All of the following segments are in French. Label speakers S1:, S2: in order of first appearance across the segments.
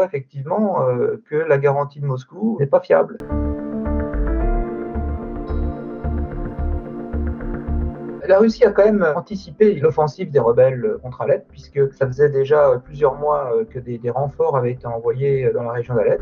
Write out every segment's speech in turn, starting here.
S1: voit effectivement que la garantie de Moscou n'est pas fiable. La Russie a quand même anticipé l'offensive des rebelles contre Alep, puisque ça faisait déjà plusieurs mois que des renforts avaient été envoyés dans la région d'Alep.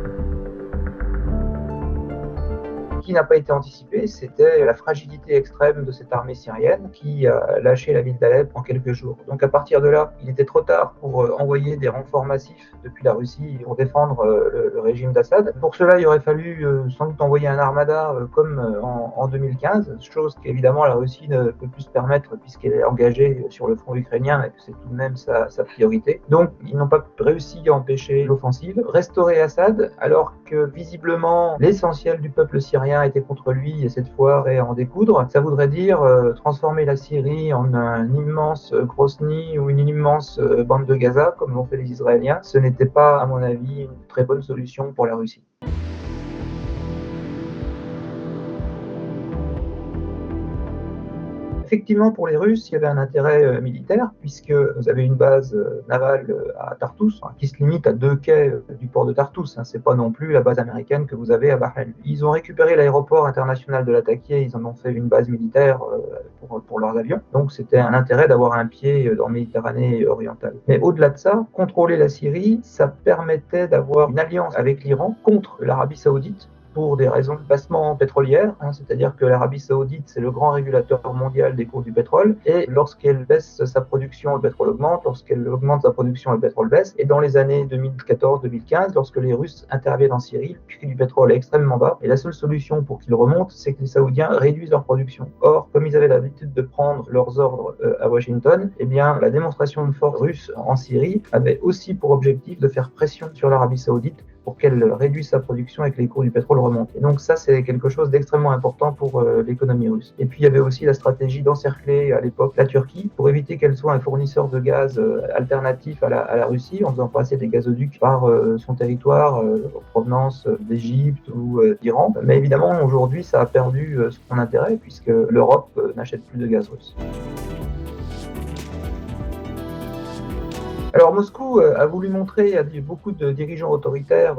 S1: Ce qui n'a pas été anticipé, c'était la fragilité extrême de cette armée syrienne qui a lâché la ville d'Alep en quelques jours. Donc à partir de là, il était trop tard pour envoyer des renforts massifs depuis la Russie pour défendre le régime d'Assad. Pour cela, il aurait fallu sans doute envoyer un armada comme en 2015, chose qu'évidemment la Russie ne peut plus se permettre puisqu'elle est engagée sur le front ukrainien et que c'est tout de même sa priorité. Donc ils n'ont pas réussi à empêcher l'offensive. Restaurer Assad alors que visiblement l'essentiel du peuple syrien était contre lui et cette fois à en découdre, ça voudrait dire transformer la Syrie en un immense Grozny ou une immense bande de Gaza, comme l'ont fait les Israéliens. Ce n'était pas, à mon avis, une très bonne solution pour la Russie. Effectivement, pour les Russes, il y avait un intérêt militaire, puisque vous avez une base navale à Tartous, qui se limite à 2 quais du port de Tartous. C'est pas non plus la base américaine que vous avez à Bahreïn. Ils ont récupéré l'aéroport international de Latakia, ils en ont fait une base militaire pour leurs avions. Donc c'était un intérêt d'avoir un pied dans la Méditerranée orientale. Mais au-delà de ça, contrôler la Syrie, ça permettait d'avoir une alliance avec l'Iran contre l'Arabie Saoudite, pour des raisons bassement pétrolières, c'est-à-dire que l'Arabie Saoudite, c'est le grand régulateur mondial des cours du pétrole, et lorsqu'elle baisse sa production, le pétrole augmente, lorsqu'elle augmente sa production, le pétrole baisse, et dans les années 2014-2015, lorsque les Russes interviennent en Syrie, le prix du pétrole est extrêmement bas, et la seule solution pour qu'il remonte, c'est que les Saoudiens réduisent leur production. Or, comme ils avaient l'habitude de prendre leurs ordres à Washington, eh bien, la démonstration de force russe en Syrie avait aussi pour objectif de faire pression sur l'Arabie Saoudite pour qu'elle réduise sa production et que les cours du pétrole remontent. Et donc ça, c'est quelque chose d'extrêmement important pour l'économie russe. Et puis il y avait aussi la stratégie d'encercler à l'époque la Turquie pour éviter qu'elle soit un fournisseur de gaz alternatif à la Russie en faisant passer des gazoducs par son territoire en provenance d'Égypte ou d'Iran. Mais évidemment, aujourd'hui, ça a perdu son intérêt puisque l'Europe n'achète plus de gaz russe. Alors Moscou a voulu montrer à beaucoup de dirigeants autoritaires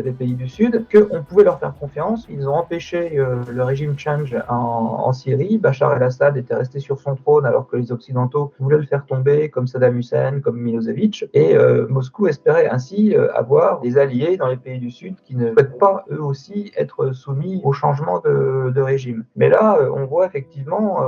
S1: des pays du Sud qu'on pouvait leur faire confiance. Ils ont empêché le régime Change en Syrie. Bachar el-Assad était resté sur son trône alors que les Occidentaux voulaient le faire tomber, comme Saddam Hussein, comme Milosevic. Et Moscou espérait ainsi avoir des alliés dans les pays du Sud qui ne souhaitent pas eux aussi être soumis au changement de régime. Mais là, on voit effectivement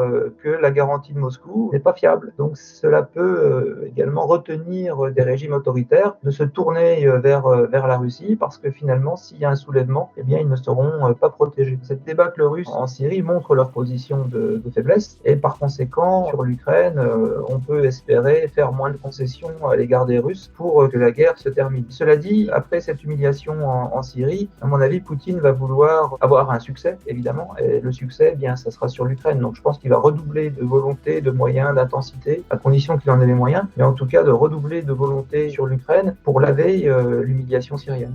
S1: que la garantie de Moscou n'est pas fiable. Donc cela peut également retenir des régimes autoritaires de se tourner vers la Russie parce que finalement, s'il y a un soulèvement, eh bien, ils ne seront pas protégés. Cette débâcle russe en Syrie montre leur position de faiblesse et par conséquent, sur l'Ukraine, on peut espérer faire moins de concessions à l'égard des Russes pour que la guerre se termine. Cela dit, après cette humiliation en Syrie, à mon avis, Poutine va vouloir avoir un succès, évidemment, et le succès, eh bien, ça sera sur l'Ukraine. Donc je pense qu'il va redoubler de volonté, de moyens, d'intensité, à condition qu'il en ait les moyens, mais en tout cas de redoubler de volonté sur l'Ukraine pour laver l'humiliation syrienne.